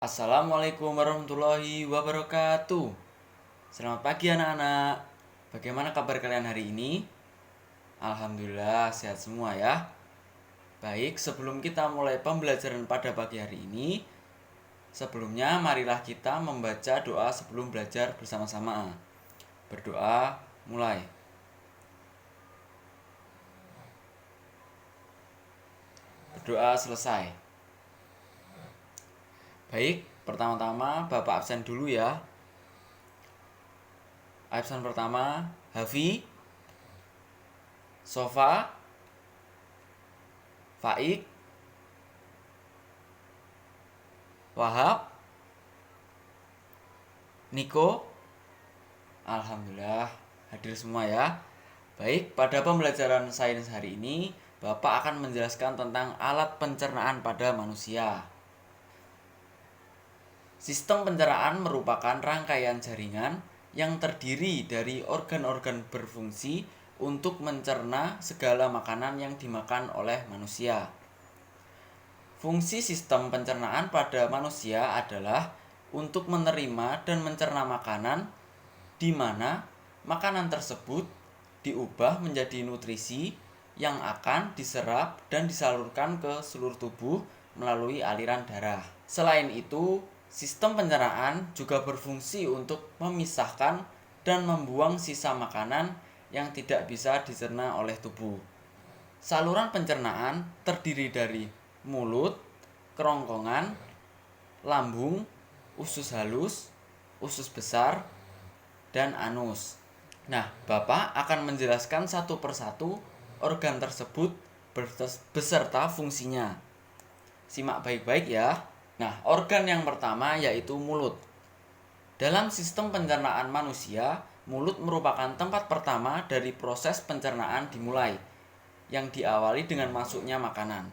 Assalamualaikum warahmatullahi wabarakatuh. Selamat pagi anak-anak. Bagaimana kabar kalian hari ini? Alhamdulillah sehat semua ya. Baik, sebelum kita mulai pembelajaran pada pagi hari ini, sebelumnya marilah kita membaca doa sebelum belajar bersama-sama. Berdoa, mulai. Berdoa selesai. Baik, pertama-tama Bapak absen dulu ya. Absen pertama, Hafi, Sofa, Faik, Wahab, Niko. Alhamdulillah hadir semua ya. Baik, pada pembelajaran sains hari ini Bapak akan menjelaskan tentang alat pencernaan pada manusia. Sistem pencernaan merupakan rangkaian jaringan yang terdiri dari organ-organ berfungsi untuk mencerna segala makanan yang dimakan oleh manusia. Fungsi sistem pencernaan pada manusia adalah untuk menerima dan mencerna makanan, di mana makanan tersebut diubah menjadi nutrisi yang akan diserap dan disalurkan ke seluruh tubuh melalui aliran darah. Selain itu, sistem pencernaan juga berfungsi untuk memisahkan dan membuang sisa makanan yang tidak bisa dicerna oleh tubuh. Saluran pencernaan terdiri dari mulut, kerongkongan, lambung, usus halus, usus besar, dan anus. Nah, Bapak akan menjelaskan satu persatu organ tersebut beserta fungsinya. Simak baik-baik ya. Nah, organ yang pertama yaitu mulut. Dalam sistem pencernaan manusia, mulut merupakan tempat pertama dari proses pencernaan dimulai, yang diawali dengan masuknya makanan.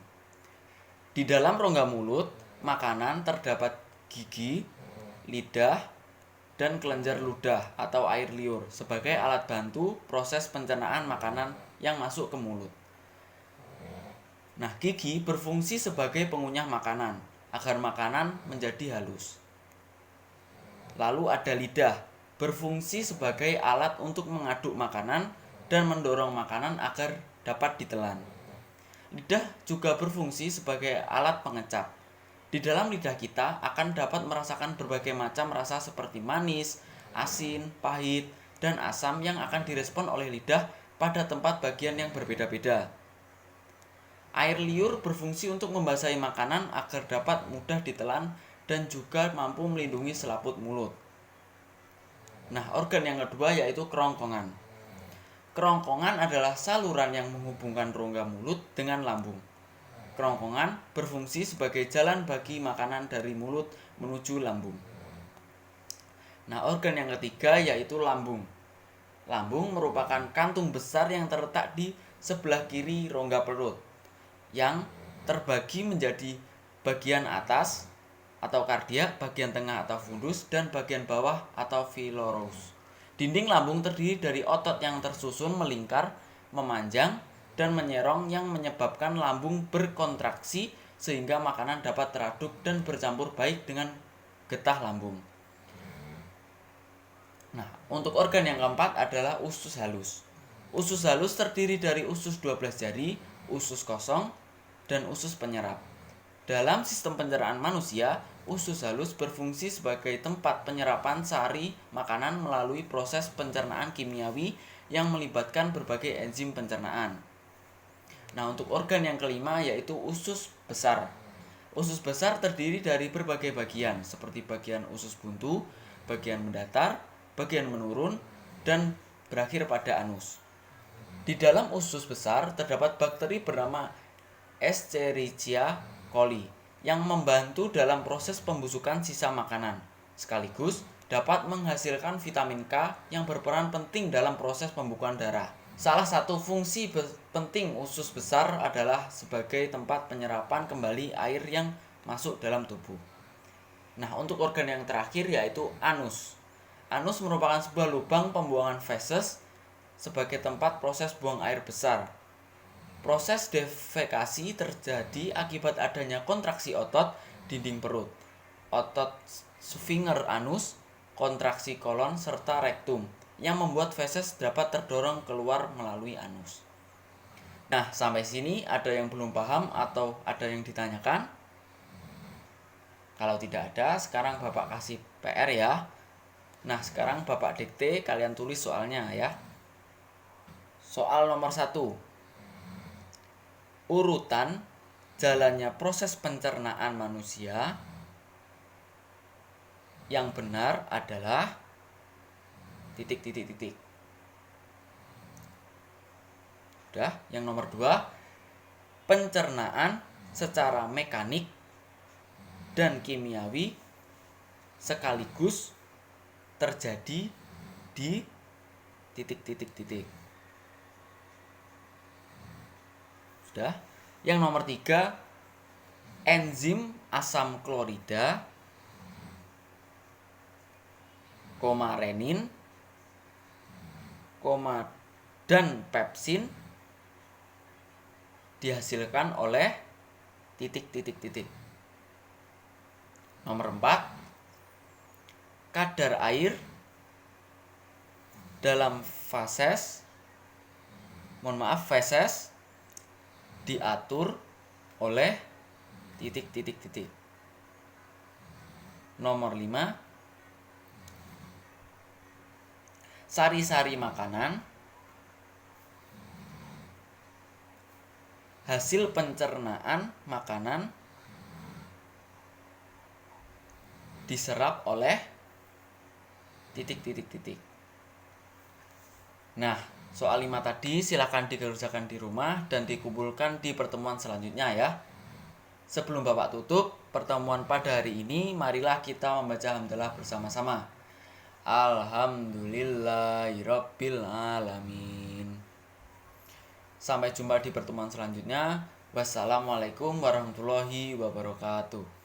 Di dalam rongga mulut, makanan terdapat gigi, lidah, dan kelenjar ludah atau air liur sebagai alat bantu proses pencernaan makanan yang masuk ke mulut. Nah, gigi berfungsi sebagai pengunyah makanan agar makanan menjadi halus. Lalu ada lidah, berfungsi sebagai alat untuk mengaduk makanan dan mendorong makanan agar dapat ditelan. Lidah juga berfungsi sebagai alat pengecap. Di dalam lidah kita akan dapat merasakan berbagai macam rasa seperti manis, asin, pahit, dan asam yang akan direspon oleh lidah pada tempat bagian yang berbeda-beda. Air liur berfungsi untuk membasahi makanan agar dapat mudah ditelan dan juga mampu melindungi selaput mulut. Nah, organ yang kedua yaitu kerongkongan. Kerongkongan adalah saluran yang menghubungkan rongga mulut dengan lambung. Kerongkongan berfungsi sebagai jalan bagi makanan dari mulut menuju lambung. Nah, organ yang ketiga yaitu lambung. Lambung merupakan kantung besar yang terletak di sebelah kiri rongga perut, yang terbagi menjadi bagian atas atau kardiak, bagian tengah atau fundus, dan bagian bawah atau vilorous. Dinding lambung terdiri dari otot yang tersusun melingkar, memanjang, dan menyerong yang menyebabkan lambung berkontraksi sehingga makanan dapat teraduk dan bercampur baik dengan getah lambung. Nah, untuk organ yang keempat adalah usus halus. Usus halus terdiri dari usus 12 jari, usus kosong, dan usus penyerap. Dalam sistem pencernaan manusia, usus halus berfungsi sebagai tempat penyerapan sari makanan melalui proses pencernaan kimiawi yang melibatkan berbagai enzim pencernaan. Nah, untuk organ yang kelima yaitu usus besar. Usus besar terdiri dari berbagai bagian seperti bagian usus buntu, bagian mendatar, bagian menurun, dan berakhir pada anus. Di dalam usus besar terdapat bakteri bernama Escherichia coli yang membantu dalam proses pembusukan sisa makanan, sekaligus dapat menghasilkan vitamin K yang berperan penting dalam proses pembukaan darah. Salah satu fungsi penting usus besar adalah sebagai tempat penyerapan kembali air yang masuk dalam tubuh. Nah, untuk organ yang terakhir yaitu anus. Anus merupakan sebuah lubang pembuangan feses sebagai tempat proses buang air besar. Proses defekasi terjadi akibat adanya kontraksi otot dinding perut. otot sphincter anus, kontraksi kolon, serta rektum yang membuat feses dapat terdorong keluar melalui anus. Nah, sampai sini ada yang belum paham atau ada yang ditanyakan? Kalau tidak ada, sekarang Bapak kasih PR ya. Nah, sekarang Bapak dikte, kalian tulis soalnya ya. Soal nomor 1. Urutan jalannya proses pencernaan manusia yang benar adalah titik. Udah, yang nomor 2, pencernaan secara mekanik dan kimiawi sekaligus terjadi di titik. Sudah. Yang nomor 3, enzim asam klorida, renin, dan pepsin dihasilkan oleh titik. Nomor 4, kadar air dalam feses diatur oleh titik. Nomor 5, sari-sari makanan hasil pencernaan makanan diserap oleh titik. Nah, soal 5 tadi silakan dikerjakan di rumah dan dikumpulkan di pertemuan selanjutnya ya. Sebelum Bapak tutup pertemuan pada hari ini, marilah kita membaca hamdalah bersama-sama. Alhamdulillahirabbil alamin. Sampai jumpa di pertemuan selanjutnya. Wassalamualaikum warahmatullahi wabarakatuh.